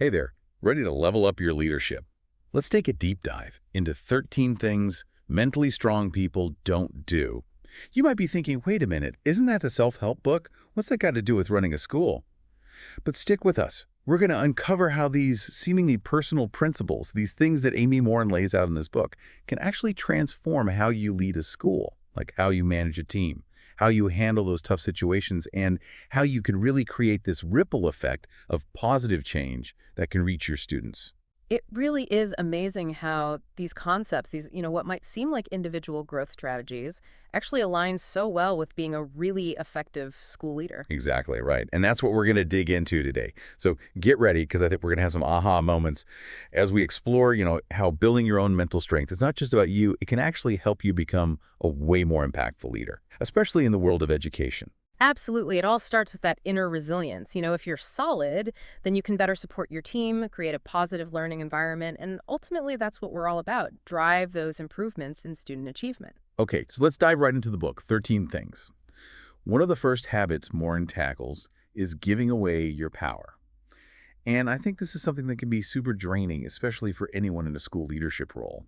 Hey there, ready to level up your leadership? Let's take a deep dive into 13 things mentally strong people don't do. You might be thinking, wait a minute, isn't that a self-help book? What's that got to do with running a school? But stick with us. We're going to uncover how these seemingly personal principles, these things that Amy Morin lays out in this book, can actually transform how you lead a school, like how you manage a team, how you handle those tough situations, and how you can really create this ripple effect of positive change that can reach your students. It really is amazing how these concepts, what might seem like individual growth strategies, actually align so well with being a really effective school leader. Exactly right. And that's what we're going to dig into today. So get ready because I think we're going to have some aha moments as we explore, how building your own mental strength, it's not just about you, it can actually help you become a way more impactful leader, especially in the world of education. Absolutely. It all starts with that inner resilience. If you're solid, then you can better support your team, create a positive learning environment, and ultimately that's what we're all about, drive those improvements in student achievement. Okay, so let's dive right into the book, 13 Things. One of the first habits Morin tackles is giving away your power. And I think this is something that can be super draining, especially for anyone in a school leadership role.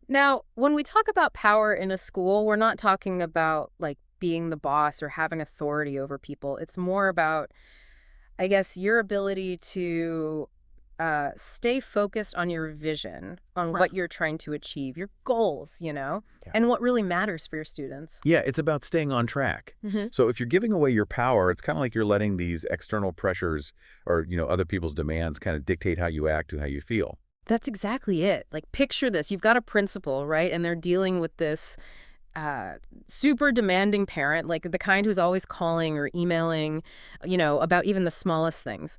Now, when we talk about power in a school, we're not talking about like being the boss or having authority over people. It's more about, I guess, your ability to stay focused on your vision, on Right. what you're trying to achieve, your goals, Yeah. and what really matters for your students. Yeah, it's about staying on track. Hmm. So if you're giving away your power, it's kind of like you're letting these external pressures or, other people's demands kind of dictate how you act and how you feel. That's exactly it. Like, picture this. You've got a principal, right? And they're dealing with this uh, super demanding parent, like the kind who's always calling or emailing, about even the smallest things.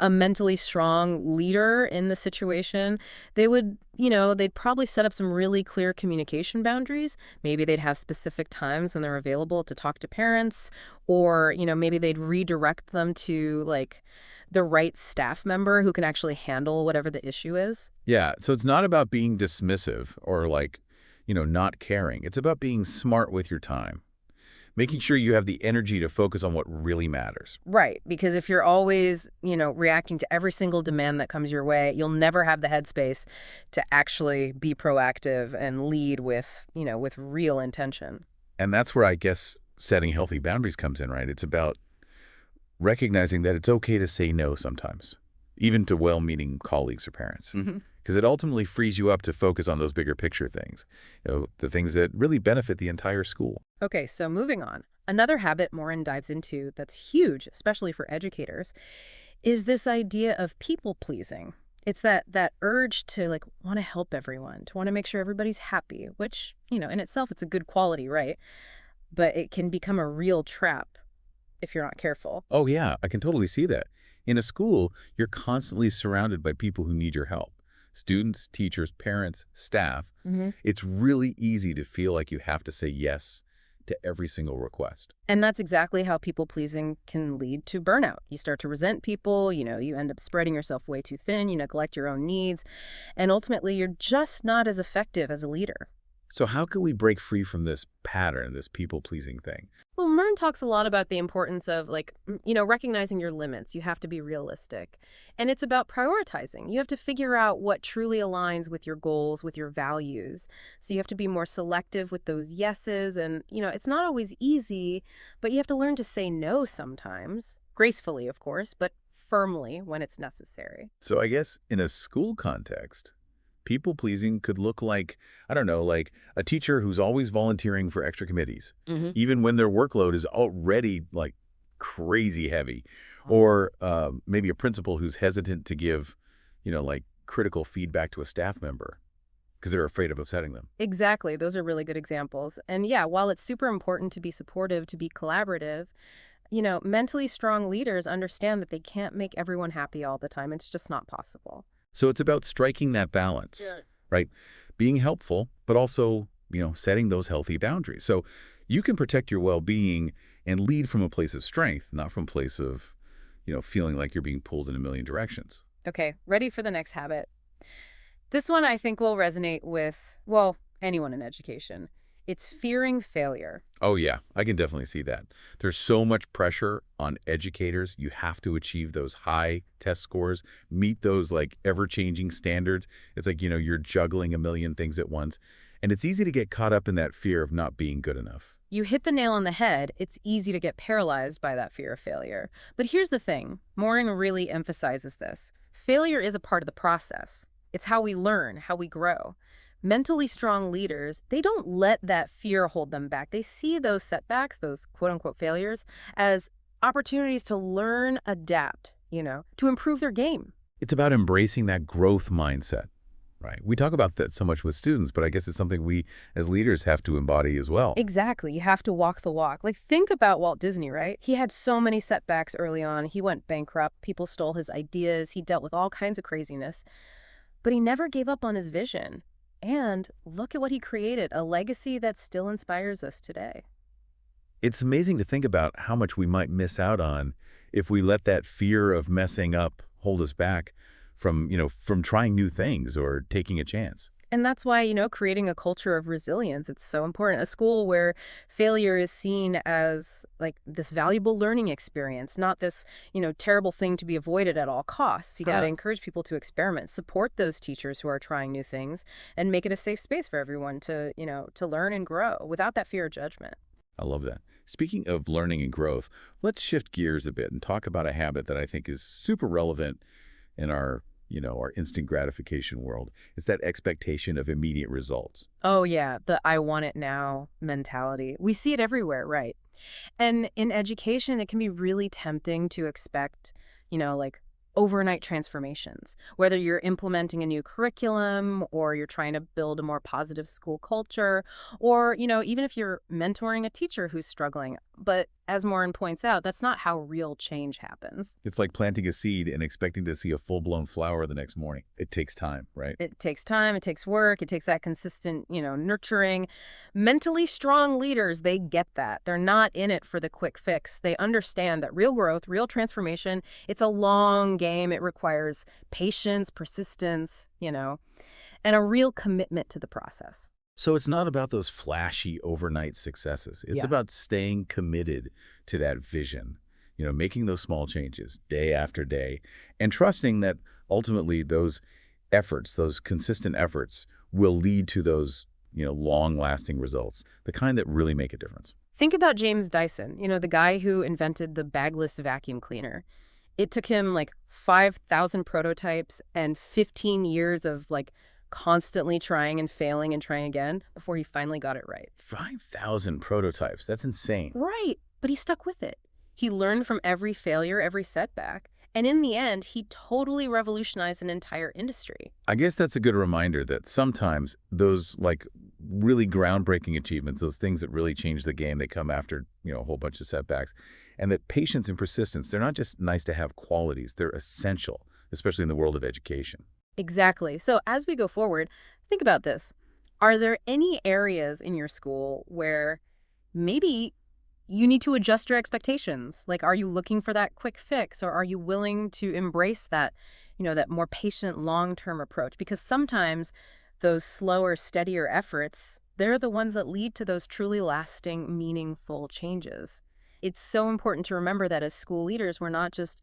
A mentally strong leader in the situation, they would, they'd probably set up some really clear communication boundaries. Maybe they'd have specific times when they're available to talk to parents, or, maybe they'd redirect them to like the right staff member who can actually handle whatever the issue is. Yeah, so it's not about being dismissive or like, not caring. It's about being smart with your time, making sure you have the energy to focus on what really matters. Right, because if you're always, reacting to every single demand that comes your way, you'll never have the headspace to actually be proactive and lead with, with real intention. And that's where I guess setting healthy boundaries comes in, right? It's about recognizing that it's okay to say no sometimes, even to well-meaning colleagues or parents, Hmm. because it ultimately frees you up to focus on those bigger picture things, the things that really benefit the entire school. Okay, so moving on. Another habit Morin dives into that's huge, especially for educators, is this idea of people pleasing. It's that urge to like want to help everyone, to want to make sure everybody's happy, which, in itself it's a good quality, right? But it can become a real trap if you're not careful. Oh, yeah, I can totally see that. In a school, you're constantly surrounded by people who need your help. Students, teachers, parents, staff. Hmm. It's really easy to feel like you have to say yes to every single request. And that's exactly how people pleasing can lead to burnout. You start to resent people, you end up spreading yourself way too thin, you neglect your own needs, and ultimately you're just not as effective as a leader. So how can we break free from this pattern, this people-pleasing thing? Well, Mern talks a lot about the importance of recognizing your limits. You have to be realistic. And it's about prioritizing. You have to figure out what truly aligns with your goals, with your values. So you have to be more selective with those yeses. And, it's not always easy, but you have to learn to say no sometimes, gracefully, of course, but firmly when it's necessary. So I guess in a school context, people-pleasing could look like, I don't know, like a teacher who's always volunteering for extra committees, Hmm. even when their workload is already like crazy heavy. Or maybe a principal who's hesitant to give, like critical feedback to a staff member because they're afraid of upsetting them. Exactly. Those are really good examples. And yeah, while it's super important to be supportive, to be collaborative, mentally strong leaders understand that they can't make everyone happy all the time. It's just not possible. So it's about striking that balance, Yeah. right? Being helpful, but also, setting those healthy boundaries. So you can protect your well-being and lead from a place of strength, not from a place of, feeling like you're being pulled in a million directions. Okay, ready for the next habit. This one I think will resonate with, well, anyone in education. It's fearing failure. Oh, yeah, I can definitely see that. There's so much pressure on educators. You have to achieve those high test scores, meet those like ever-changing standards. It's like, you're juggling a million things at once. And it's easy to get caught up in that fear of not being good enough. You hit the nail on the head. It's easy to get paralyzed by that fear of failure. But here's the thing. Morin really emphasizes this. Failure is a part of the process. It's how we learn, how we grow. Mentally strong leaders, they don't let that fear hold them back. They see those setbacks, those quote-unquote failures, as opportunities to learn, adapt, to improve their game. It's about embracing that growth mindset, right? We talk about that so much with students, but I guess it's something we as leaders have to embody as well. Exactly. You have to walk the walk. Like, think about Walt Disney, right? He had so many setbacks early on. He went bankrupt. People stole his ideas. He dealt with all kinds of craziness. But he never gave up on his vision. And look at what he created, a legacy that still inspires us today. It's amazing to think about how much we might miss out on if we let that fear of messing up hold us back from trying new things or taking a chance. And that's why, creating a culture of resilience, it's so important. A school where failure is seen as like this valuable learning experience, not this, terrible thing to be avoided at all costs. You got to encourage people to experiment, support those teachers who are trying new things, and make it a safe space for everyone to learn and grow without that fear of judgment. I love that. Speaking of learning and growth, let's shift gears a bit and talk about a habit that I think is super relevant in our instant gratification world. It's that expectation of immediate results. Oh, yeah, the I want it now mentality. We see it everywhere, right? And in education, it can be really tempting to expect, like overnight transformations, whether you're implementing a new curriculum or you're trying to build a more positive school culture, or, even if you're mentoring a teacher who's struggling. But as Morin points out, that's not how real change happens. It's like planting a seed and expecting to see a full-blown flower the next morning. It takes time, right? It takes time, it takes work, it takes that consistent, nurturing. Mentally strong leaders, they get that. They're not in it for the quick fix. They understand that real growth, real transformation, it's a long game. It requires patience, persistence, and a real commitment to the process. So it's not about those flashy overnight successes. It's Yeah. about staying committed to that vision, making those small changes day after day, and trusting that ultimately those efforts, those consistent efforts, will lead to those, long-lasting results, the kind that really make a difference. Think about James Dyson, the guy who invented the bagless vacuum cleaner. It took him like 5,000 prototypes and 15 years of like constantly trying and failing and trying again before he finally got it right. 5,000 prototypes. That's insane. Right. But he stuck with it. He learned from every failure, every setback. And in the end, he totally revolutionized an entire industry. I guess that's a good reminder that sometimes those like really groundbreaking achievements, those things that really change the game, they come after, a whole bunch of setbacks. And that patience and persistence, they're not just nice to have qualities, they're essential, especially in the world of education. Exactly. So as we go forward, think about this. Are there any areas in your school where maybe you need to adjust your expectations? Like, are you looking for that quick fix, or are you willing to embrace that, that more patient long-term approach? Because sometimes those slower, steadier efforts, they're the ones that lead to those truly lasting, meaningful changes. It's so important to remember that as school leaders, we're not just,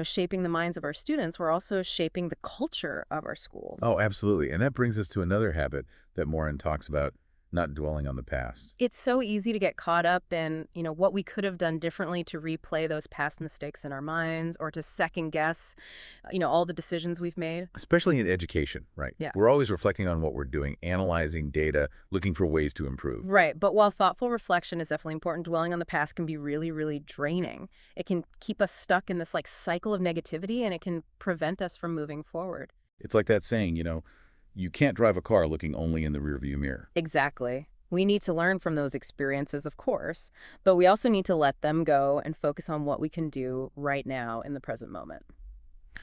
shaping the minds of our students, we're also shaping the culture of our Oh, schools. absolutely. And that brings us to another habit that Morin talks about, not dwelling on the past. It's so easy to get caught up in, what we could have done differently, to replay those past mistakes in our minds, or to second guess, all the decisions we've made. Especially in education, right? Yeah. We're always reflecting on what we're doing, analyzing data, looking for ways to improve. Right. But while thoughtful reflection is definitely important, dwelling on the past can be really, really draining. It can keep us stuck in this like cycle of negativity, and it can prevent us from moving forward. It's like that saying, you can't drive a car looking only in the rearview mirror. Exactly. We need to learn from those experiences, of course, but we also need to let them go and focus on what we can do right now in the present moment.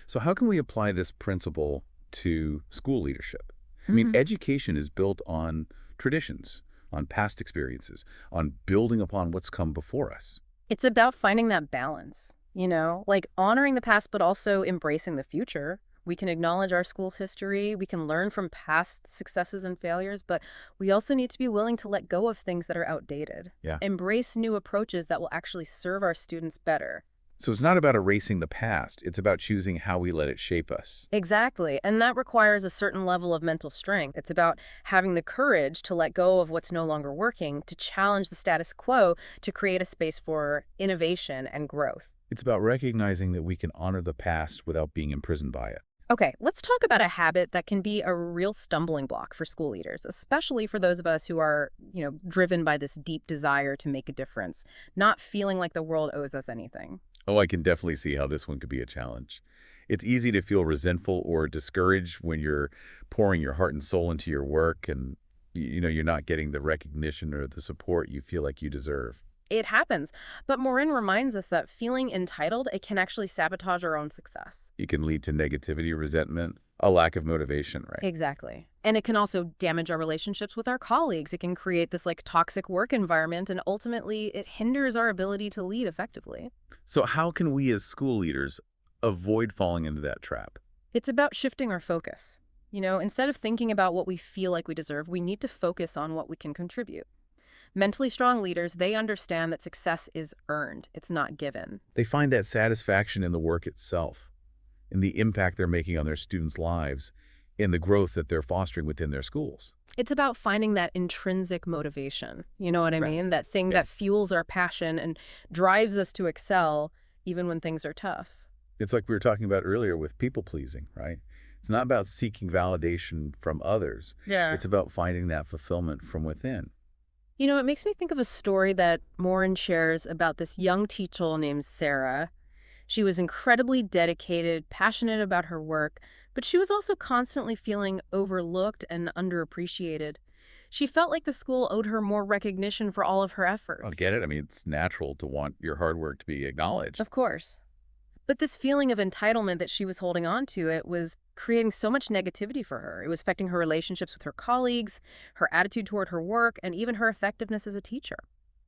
So how can we apply this principle to school leadership? I mean, Mhm. education is built on traditions, on past experiences, on building upon what's come before us. It's about finding that balance, like honoring the past, but also embracing the future, We can acknowledge our school's history, we can learn from past successes and failures, but we also need to be willing to let go of things that are outdated. Yeah. Embrace new approaches that will actually serve our students better. So it's not about erasing the past. It's about choosing how we let it shape us. Exactly. And that requires a certain level of mental strength. It's about having the courage to let go of what's no longer working, to challenge the status quo, to create a space for innovation and growth. It's about recognizing that we can honor the past without being imprisoned by it. Okay, let's talk about a habit that can be a real stumbling block for school leaders, especially for those of us who are, driven by this deep desire to make a difference, not feeling like the world owes us anything. Oh, I can definitely see how this one could be a challenge. It's easy to feel resentful or discouraged when you're pouring your heart and soul into your work and you're not getting the recognition or the support you feel like you deserve. It happens. But Maureen reminds us that feeling entitled, it can actually sabotage our own success. It can lead to negativity, resentment, a lack of motivation, right? Exactly. And it can also damage our relationships with our colleagues. It can create this toxic work environment, and ultimately it hinders our ability to lead effectively. So how can we as school leaders avoid falling into that trap? It's about shifting our focus. Instead of thinking about what we feel like we deserve, we need to focus on what we can contribute. Mentally strong leaders, they understand that success is earned. It's not given. They find that satisfaction in the work itself, in the impact they're making on their students' lives, in the growth that they're fostering within their schools. It's about finding that intrinsic motivation. You know what I Right. mean? That thing Yeah. that fuels our passion and drives us to excel even when things are tough. It's like we were talking about earlier with people pleasing, right? It's not about seeking validation from others. Yeah. It's about finding that fulfillment from within. It makes me think of a story that Maureen shares about this young teacher named Sarah. She was incredibly dedicated, passionate about her work, but she was also constantly feeling overlooked and underappreciated. She felt like the school owed her more recognition for all of her I'll efforts. get it. I mean, it's natural to want your hard work to be acknowledged. Of course. But this feeling of entitlement that she was holding on to, it was creating so much negativity for her. It was affecting her relationships with her colleagues, her attitude toward her work, and even her effectiveness as a teacher.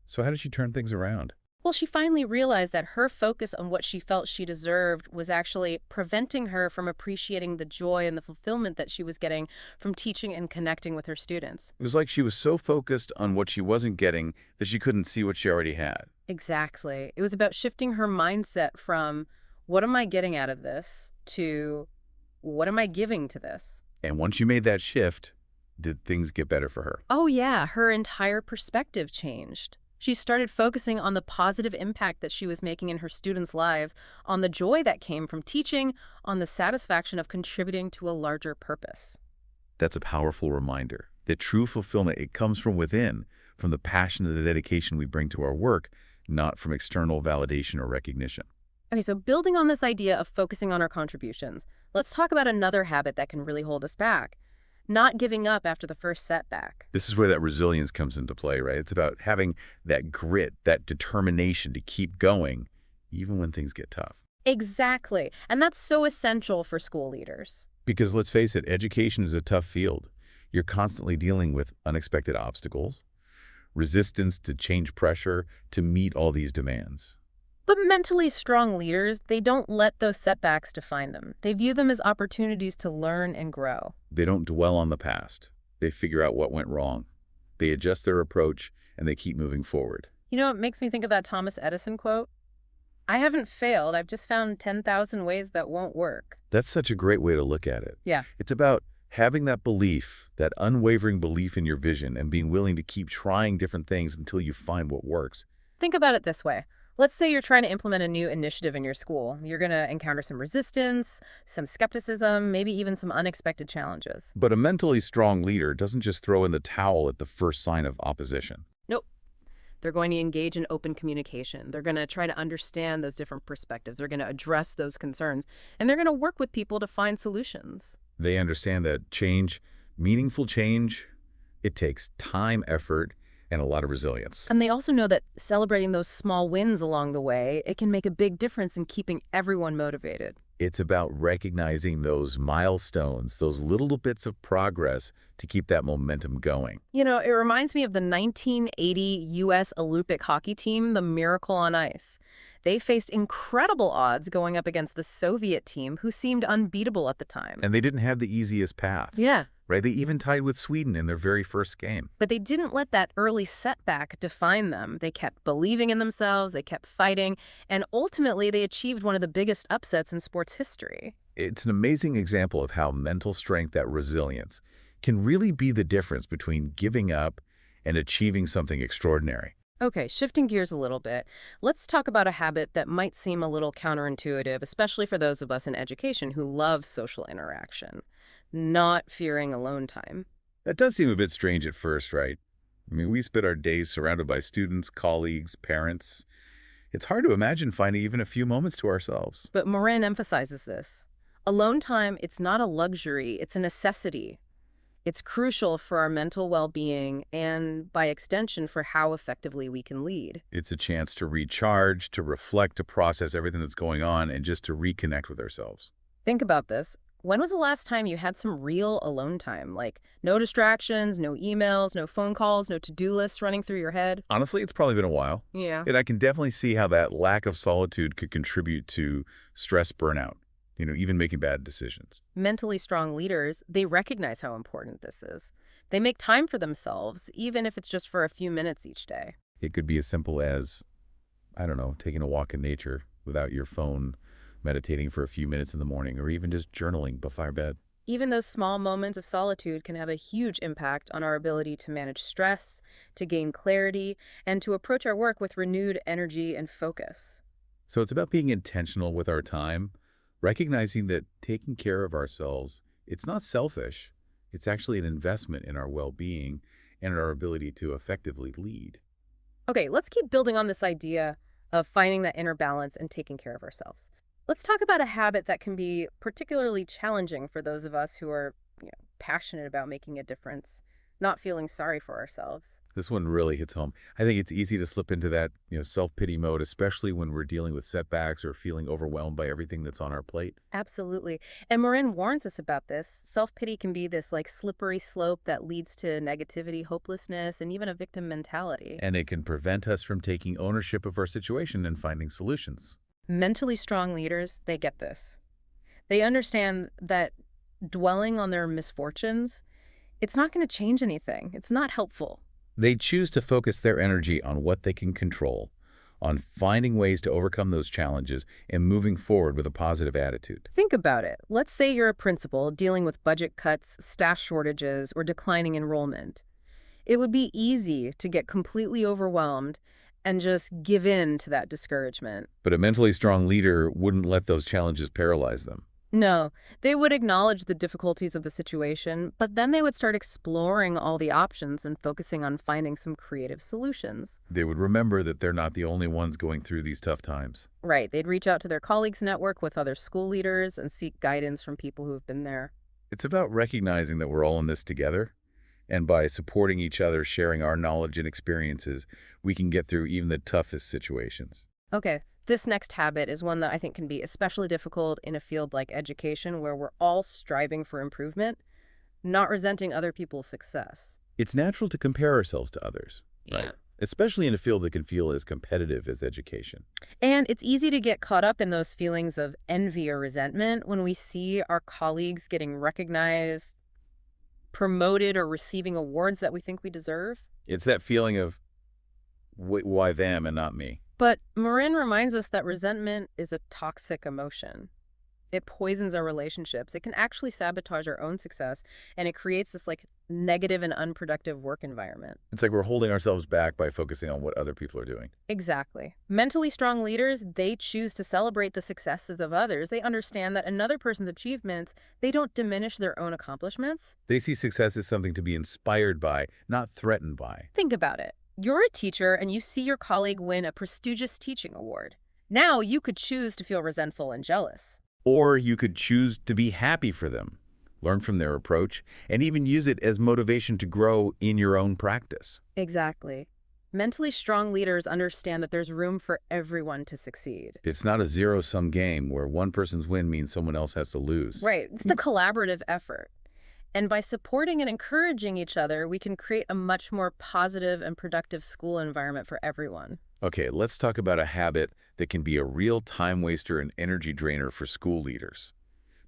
So how did she turn things around? Well, she finally realized that her focus on what she felt she deserved was actually preventing her from appreciating the joy and the fulfillment that she was getting from teaching and connecting with her students. It was like she was so focused on what she wasn't getting that she couldn't see what she already had. Exactly. It was about shifting her mindset from, what am I getting out of this, to, what am I giving to this? And once you made that shift, did things get better for her? Oh yeah, her entire perspective changed. She started focusing on the positive impact that she was making in her students' lives, on the joy that came from teaching, on the satisfaction of contributing to a larger purpose. That's a powerful reminder that true fulfillment, it comes from within, from the passion and the dedication we bring to our work, not from external validation or recognition. Okay, so building on this idea of focusing on our contributions, let's talk about another habit that can really hold us back. Not giving up after the first setback. This is where that resilience comes into play, right? It's about having that grit, that determination to keep going, even when things get tough. Exactly. And that's so essential for school leaders. Because let's face it, education is a tough field. You're constantly dealing with unexpected obstacles, resistance to change pressure to meet all these demands. But mentally strong leaders, they don't let those setbacks define them. They view them as opportunities to learn and grow. They don't dwell on the past. They figure out what went wrong. They adjust their approach, and they keep moving forward. It makes me think of that Thomas Edison quote. I haven't failed, I've just found 10,000 ways that won't work. That's such a great way to look at it. Yeah. It's about having that belief, that unwavering belief in your vision, and being willing to keep trying different things until you find what works. Think about it this way. Let's say you're trying to implement a new initiative in your school. You're going to encounter some resistance, some skepticism, maybe even some unexpected challenges. But a mentally strong leader doesn't just throw in the towel at the first sign of opposition. Nope. They're going to engage in open communication. They're going to try to understand those different perspectives. They're going to address those concerns. And they're going to work with people to find solutions. They understand that change, meaningful change, it takes time, effort, and a lot of resilience. And they also know that celebrating those small wins along the way, it can make a big difference in keeping everyone motivated. It's about recognizing those milestones, those little bits of progress to keep that momentum going. It reminds me of the 1980 U.S. Olympic hockey team, the Miracle on Ice. They faced incredible odds going up against the Soviet team, who seemed unbeatable at the time. And they didn't have the easiest path, Yeah. right? They even tied with Sweden in their very first game. But they didn't let that early setback define them. They kept believing in themselves, they kept fighting, and ultimately they achieved one of the biggest upsets in sports history. It's an amazing example of how mental strength, that resilience, can really be the difference between giving up and achieving something extraordinary. Okay, shifting gears a little bit, let's talk about a habit that might seem a little counterintuitive, especially for those of us in education who love social interaction. Not fearing alone time. That does seem a bit strange at first, right? I mean, we spend our days surrounded by students, colleagues, parents. It's hard to imagine finding even a few moments to ourselves. But Morin emphasizes this. Alone time, it's not a luxury, it's a necessity. It's crucial for our mental well-being and, by extension, for how effectively we can lead. It's a chance to recharge, to reflect, to process everything that's going on, and just to reconnect with ourselves. Think about this. When was the last time you had some real alone time? Like, no distractions, no emails, no phone calls, no to-do lists running through your head? Honestly, it's probably been a while. Yeah. And I can definitely see how that lack of solitude could contribute to stress burnout, even making bad decisions. Mentally strong leaders, they recognize how important this is. They make time for themselves, even if it's just for a few minutes each day. It could be as simple as, I don't know, taking a walk in nature without your phone, meditating for a few minutes in the morning, or even just journaling before bed. Even those small moments of solitude can have a huge impact on our ability to manage stress, to gain clarity, and to approach our work with renewed energy and focus. So it's about being intentional with our time, recognizing that taking care of ourselves, it's not selfish. It's actually an investment in our well-being and our ability to effectively lead. Okay, let's keep building on this idea of finding that inner balance and taking care of ourselves. Let's talk about a habit that can be particularly challenging for those of us who are, passionate about making a difference, not feeling sorry for ourselves. This one really hits home. I think it's easy to slip into that, self-pity mode, especially when we're dealing with setbacks or feeling overwhelmed by everything that's on our plate. Absolutely. And Marin warns us about this. Self-pity can be this slippery slope that leads to negativity, hopelessness, and even a victim mentality. And it can prevent us from taking ownership of our situation and finding solutions. Mentally strong leaders, they get this. They understand that dwelling on their misfortunes, it's not going to change anything. It's not helpful. They choose to focus their energy on what they can control, on finding ways to overcome those challenges and moving forward with a positive attitude. Think about it. Let's say you're a principal dealing with budget cuts, staff shortages, or declining enrollment. It would be easy to get completely overwhelmed and just give in to that discouragement. But a mentally strong leader wouldn't let those challenges paralyze them. No, they would acknowledge the difficulties of the situation, but then they would start exploring all the options and focusing on finding some creative solutions. They would remember that they're not the only ones going through these tough times. Right, they'd reach out to their colleagues' network with other school leaders and seek guidance from people who have been there. It's about recognizing that we're all in this together, and by supporting each other, sharing our knowledge and experiences, we can get through even the toughest situations. Okay, this next habit is one that I think can be especially difficult in a field like education where we're all striving for improvement, not resenting other people's success. It's natural to compare ourselves to others, right? Especially in a field that can feel as competitive as education. And it's easy to get caught up in those feelings of envy or resentment when we see our colleagues getting recognized, promoted, or receiving awards that we think we deserve. It's that feeling of, why them and not me? But Marin reminds us that resentment is a toxic emotion. It poisons our relationships. It can actually sabotage our own success, and it creates this negative and unproductive work environment. It's like we're holding ourselves back by focusing on what other people are doing. Exactly. Mentally strong leaders, they choose to celebrate the successes of others. They understand that another person's achievements, they don't diminish their own accomplishments. They see success as something to be inspired by, not threatened by. Think about it. You're a teacher and you see your colleague win a prestigious teaching award. Now you could choose to feel resentful and jealous. Or you could choose to be happy for them, learn from their approach, and even use it as motivation to grow in your own practice. Exactly. Mentally strong leaders understand that there's room for everyone to succeed. It's not a zero-sum game where one person's win means someone else has to lose. Right. It's the collaborative effort. And by supporting and encouraging each other, we can create a much more positive and productive school environment for everyone. Okay, let's talk about a habit that can be a real time waster and energy drainer for school leaders.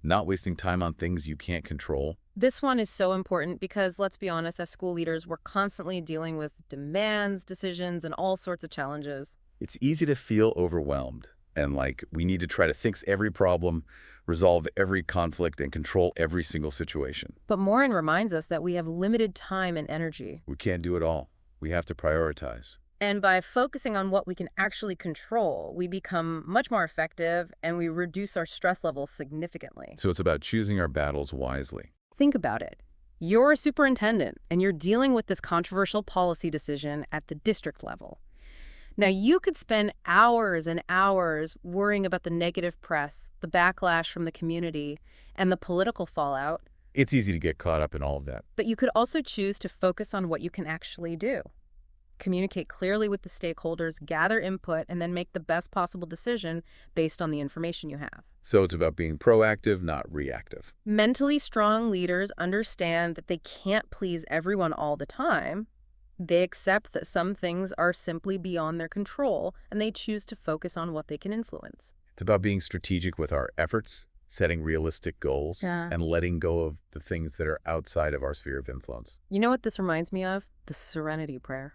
Not wasting time on things you can't control. This one is so important because, let's be honest, as school leaders, we're constantly dealing with demands, decisions, and all sorts of challenges. It's easy to feel overwhelmed and like we need to try to fix every problem, resolve every conflict, and control every single situation. But Morin reminds us that we have limited time and energy. We can't do it all. We have to prioritize. And by focusing on what we can actually control, we become much more effective and we reduce our stress levels significantly. So it's about choosing our battles wisely. Think about it. You're a superintendent and you're dealing with this controversial policy decision at the district level. Now, you could spend hours and hours worrying about the negative press, the backlash from the community, and the political fallout, It's easy to get caught up in all of that. but you could also choose to focus on what you can actually do. Communicate clearly with the stakeholders, gather input, and then make the best possible decision based on the information you have. So it's about being proactive, not reactive. Mentally strong leaders understand that they can't please everyone all the time. They accept that some things are simply beyond their control, and they choose to focus on what they can influence. It's about being strategic with our efforts, setting realistic goals, Yeah. and letting go of the things that are outside of our sphere of influence. You know what this reminds me of? The serenity prayer.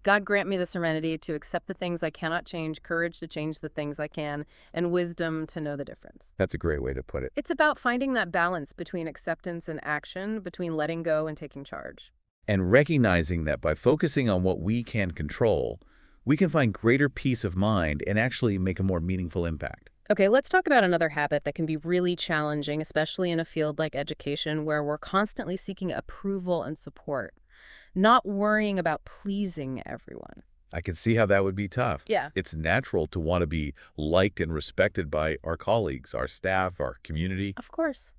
God grant me the serenity to accept the things I cannot change, courage to change the things I can, and wisdom to know the difference. That's a great way to put it. It's about finding that balance between acceptance and action, between letting go and taking charge. And recognizing that by focusing on what we can control, we can find greater peace of mind and actually make a more meaningful impact. Okay, let's talk about another habit that can be really challenging, especially in a field like education where we're constantly seeking approval and support, not worrying about pleasing everyone. I can see how that would be tough. Yeah. It's natural to want to be liked and respected by our colleagues, our staff, our community. Of course.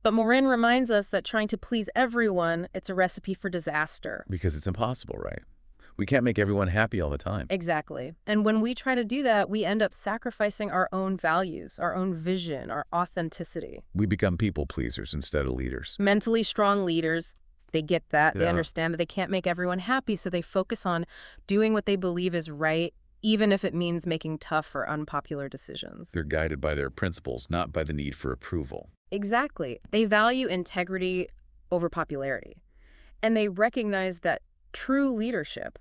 But Morin reminds us that trying to please everyone, it's a recipe for disaster. Because it's impossible, right? We can't make everyone happy all the time. Exactly. And when we try to do that, we end up sacrificing our own values, our own vision, our authenticity. We become people pleasers instead of leaders. Mentally strong leaders, they get that. They Yeah. understand that they can't make everyone happy, so they focus on doing what they believe is right, even if it means making tough or unpopular decisions. They're guided by their principles, not by the need for approval. Exactly. They value integrity over popularity. And they recognize that true leadership,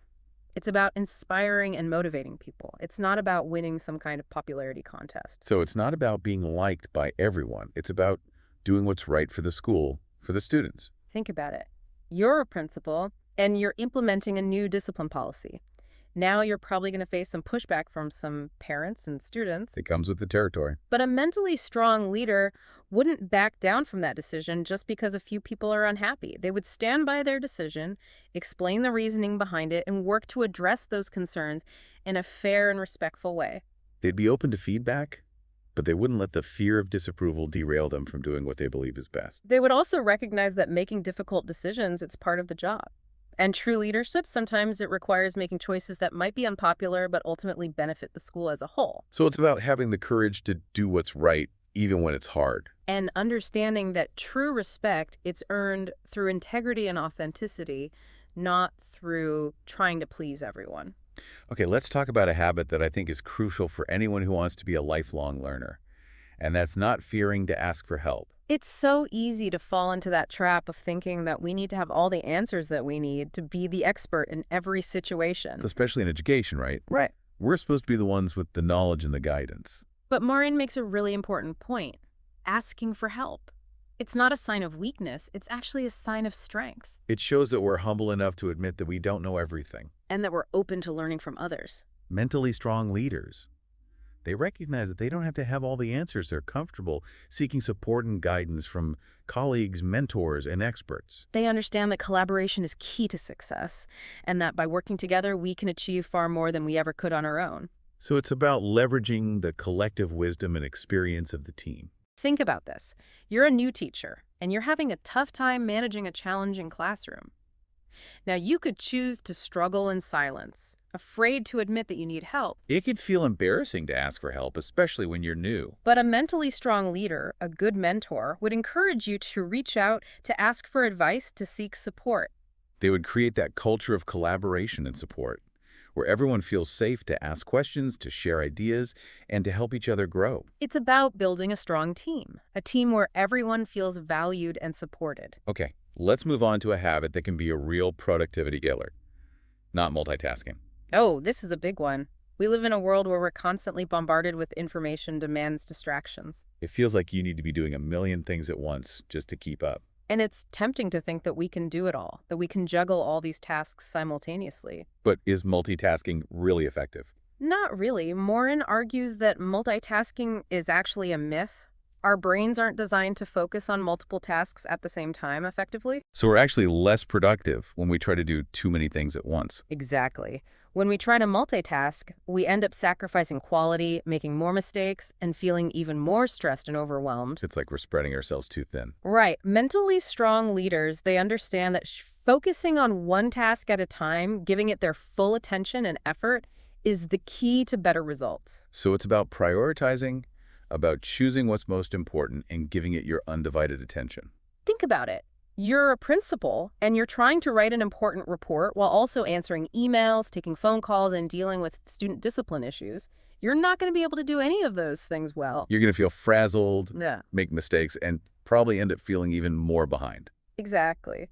it's about inspiring and motivating people. It's not about winning some kind of popularity contest. So it's not about being liked by everyone. It's about doing what's right for the school, for the students. Think about it. You're a principal, and you're implementing a new discipline policy. Now you're probably going to face some pushback from some parents and students. It comes with the territory. But a mentally strong leader wouldn't back down from that decision just because a few people are unhappy. They would stand by their decision, explain the reasoning behind it, and work to address those concerns in a fair and respectful way. They'd be open to feedback, but they wouldn't let the fear of disapproval derail them from doing what they believe is best. They would also recognize that making difficult decisions, it's part of the job. And true leadership, sometimes it requires making choices that might be unpopular but ultimately benefit the school as a whole. So it's about having the courage to do what's right, even when it's hard. And understanding that true respect, it's earned through integrity and authenticity, not through trying to please everyone. Okay, let's talk about a habit that I think is crucial for anyone who wants to be a lifelong learner. And that's not fearing to ask for help. It's so easy to fall into that trap of thinking that we need to have all the answers that we need to be the expert in every situation. Especially in education, right? Right. We're supposed to be the ones with the knowledge and the guidance. But Maureen makes a really important point. Asking for help. It's not a sign of weakness. It's actually a sign of strength. It shows that we're humble enough to admit that we don't know everything. And that we're open to learning from others. Mentally strong leaders. They recognize that they don't have to have all the answers. They're comfortable seeking support and guidance from colleagues, mentors, and experts. They understand that collaboration is key to success, and that by working together, we can achieve far more than we ever could on our own. So it's about leveraging the collective wisdom and experience of the team. Think about this. You're a new teacher, and you're having a tough time managing a challenging classroom. Now, you could choose to struggle in silence, afraid to admit that you need help. It could feel embarrassing to ask for help, especially when you're new. But a mentally strong leader, a good mentor, would encourage you to reach out, to ask for advice, to seek support. They would create that culture of collaboration and support, where everyone feels safe to ask questions, to share ideas, and to help each other grow. It's about building a team where everyone feels valued and supported. Okay, let's move on to a habit that can be a real productivity killer, not multitasking. Oh, this is a big one. We live in a world where we're constantly bombarded with information demands distractions. It feels like you need to be doing a million things at once just to keep up. And it's tempting to think that we can do it all, that we can juggle all these tasks simultaneously. But is multitasking really effective? Not really. Morin argues that multitasking is actually a myth. Our brains aren't designed to focus on multiple tasks at the same time effectively. So we're actually less productive when we try to do too many things at once. Exactly. When we try to multitask, we end up sacrificing quality, making more mistakes, and feeling even more stressed and overwhelmed. It's like we're spreading ourselves too thin. Right. Mentally strong leaders, they understand that focusing on one task at a time, giving it their full attention and effort, is the key to better results. So it's about prioritizing, about choosing what's most important and giving it your undivided attention. Think about it. You're a principal, and you're trying to write an important report while also answering emails, taking phone calls, and dealing with student discipline issues. You're not going to be able to do any of those things well. You're going to feel frazzled, Yeah, make mistakes, and probably end up feeling even more behind. exactly.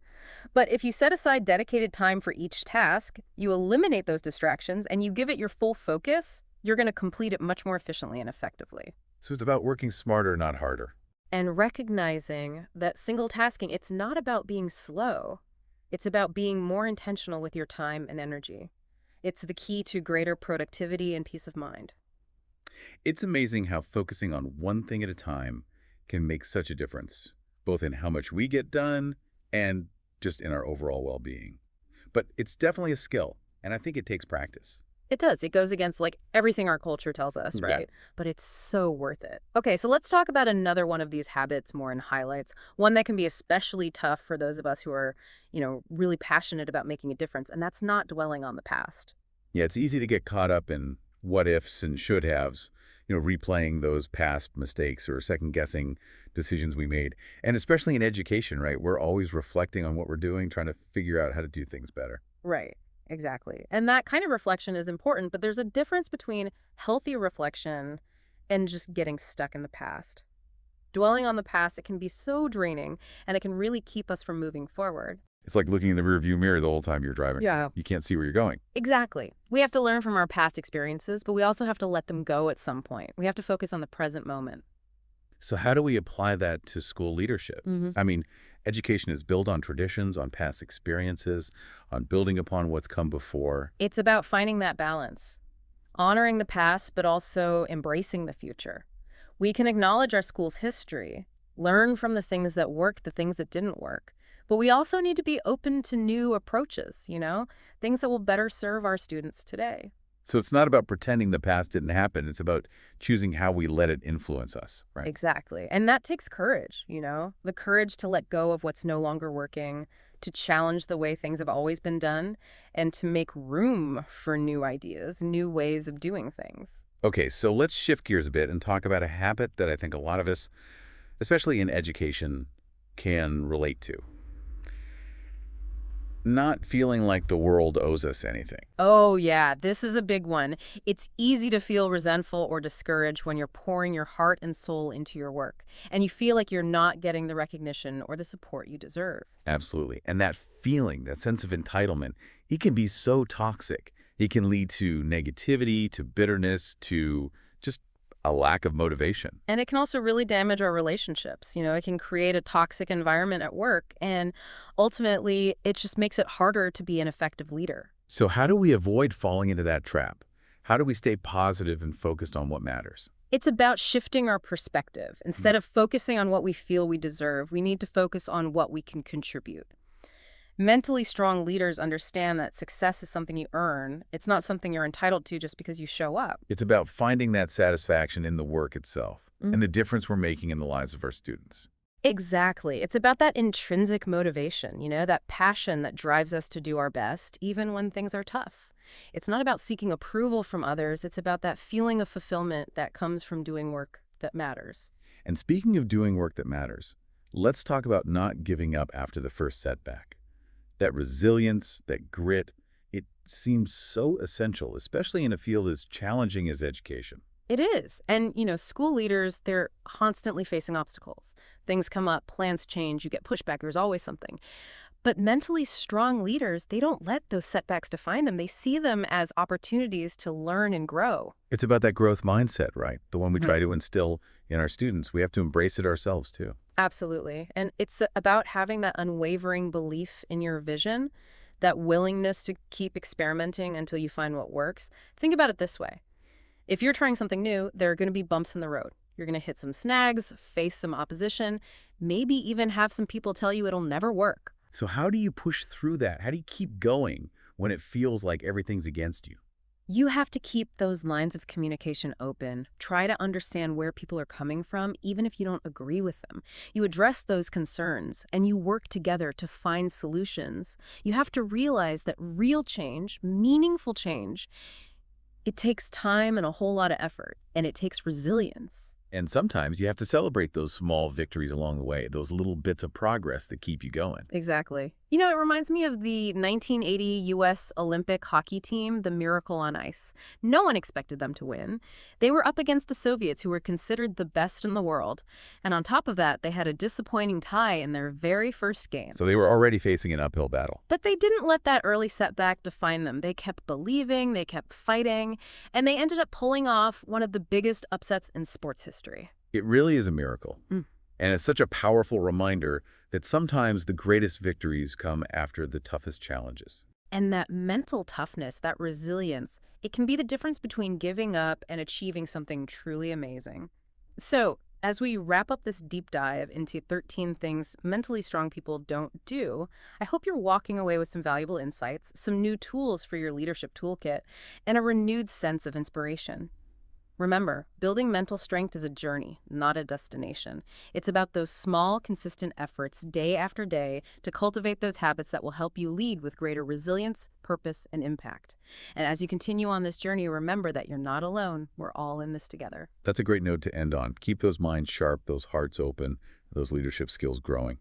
But if you set aside dedicated time for each task, you eliminate those distractions, and you give it your full focus, you're going to complete it much more efficiently and effectively. So it's about working smarter, not harder. And recognizing that single tasking, it's not about being slow. It's about being more intentional with your time and energy. It's the key to greater productivity and peace of mind. It's amazing how focusing on one thing at a time can make such a difference, both in how much we get done and just in our overall well-being. But it's definitely a skill, and I think it takes practice. It does. It goes against like everything our culture tells us, Yeah. right? But it's so worth it. Okay, so let's talk about another one of these habits more in highlights. One that can be especially tough for those of us who are, really passionate about making a difference, and that's not dwelling on the past. Yeah, it's easy to get caught up in what ifs and should haves, replaying those past mistakes or second guessing decisions we made. And especially in education, right? We're always reflecting on what we're doing, trying to figure out how to do things better. Right. Exactly. And that kind of reflection is important, but there's a difference between healthy reflection and just getting stuck in the past. Dwelling on the past, it can be so draining, and it can really keep us from moving forward. It's like looking in the rearview mirror the whole time you're driving. Yeah. You can't see where you're going. Exactly. We have to learn from our past experiences, but we also have to let them go at some point. We have to focus on the present moment. So how do we apply that to school leadership? I mean, education is built on traditions, on past experiences, on building upon what's come before. It's about finding that balance, honoring the past, but also embracing the future. We can acknowledge our school's history, learn from the things that worked, the things that didn't work. But we also need to be open to new approaches, things that will better serve our students today. So it's not about pretending the past didn't happen. It's about choosing how we let it influence us, right? Exactly. And that takes courage, the courage to let go of what's no longer working, to challenge the way things have always been done, and to make room for new ideas, new ways of doing things. Okay, so let's shift gears a bit and talk about a habit that I think a lot of us, especially in education, can relate to. Not feeling like the world owes us anything. Oh, yeah, this is a big one. It's easy to feel resentful or discouraged when you're pouring your heart and soul into your work, and you feel like you're not getting the recognition or the support you deserve. Absolutely. And that feeling, that sense of entitlement, it can be so toxic. It can lead to negativity, to bitterness, to just a lack of motivation. And it can also really damage our relationships. It can create a toxic environment at work, and ultimately, it just makes it harder to be an effective leader. So how do we avoid falling into that trap? How do we stay positive and focused on what matters? It's about shifting our perspective. Instead of focusing on what we feel we deserve, we need to focus on what we can contribute. Mentally strong leaders understand that success is something you earn. It's not something you're entitled to just because you show up. It's about finding that satisfaction in the work itself and the difference we're making in the lives of our students. Exactly. It's about that intrinsic motivation, that passion that drives us to do our best, even when things are tough. It's not about seeking approval from others. It's about that feeling of fulfillment that comes from doing work that matters. And speaking of doing work that matters, let's talk about not giving up after the first setback. That resilience, that grit, it seems so essential, especially in a field as challenging as education. It is. And, school leaders, they're constantly facing obstacles. Things come up, plans change, you get pushback, there's always something. But mentally strong leaders, they don't let those setbacks define them. They see them as opportunities to learn and grow. It's about that growth mindset, right? The one we Mhm. try to instill in our students. We have to embrace it ourselves, too. Absolutely. And it's about having that unwavering belief in your vision, that willingness to keep experimenting until you find what works. Think about it this way. If you're trying something new, there are going to be bumps in the road. You're going to hit some snags, face some opposition, maybe even have some people tell you it'll never work. So how do you push through that? How do you keep going when it feels like everything's against you? You have to keep those lines of communication open. Try to understand where people are coming from, even if you don't agree with them. You address those concerns and you work together to find solutions. You have to realize that real change, meaningful change, it takes time and a whole lot of effort, and it takes resilience. And sometimes you have to celebrate those small victories along the way, those little bits of progress that keep you going. Exactly. It reminds me of the 1980 U.S. Olympic hockey team, the Miracle on Ice. No one expected them to win. They were up against the Soviets, who were considered the best in the world. And on top of that, they had a disappointing tie in their very first game. So they were already facing an uphill battle. But they didn't let that early setback define them. They kept believing, they kept fighting, and they ended up pulling off one of the biggest upsets in sports history. It really is a miracle. Mm. And it's such a powerful reminder that sometimes the greatest victories come after the toughest challenges. And that mental toughness, that resilience, it can be the difference between giving up and achieving something truly amazing. So, as we wrap up this deep dive into 13 things mentally strong people don't do, I hope you're walking away with some valuable insights, some new tools for your leadership toolkit, and a renewed sense of inspiration. Remember, building mental strength is a journey, not a destination. It's about those small, consistent efforts day after day to cultivate those habits that will help you lead with greater resilience, purpose, and impact. And as you continue on this journey, remember that you're not alone. We're all in this together. That's a great note to end on. Keep those minds sharp, those hearts open, those leadership skills growing.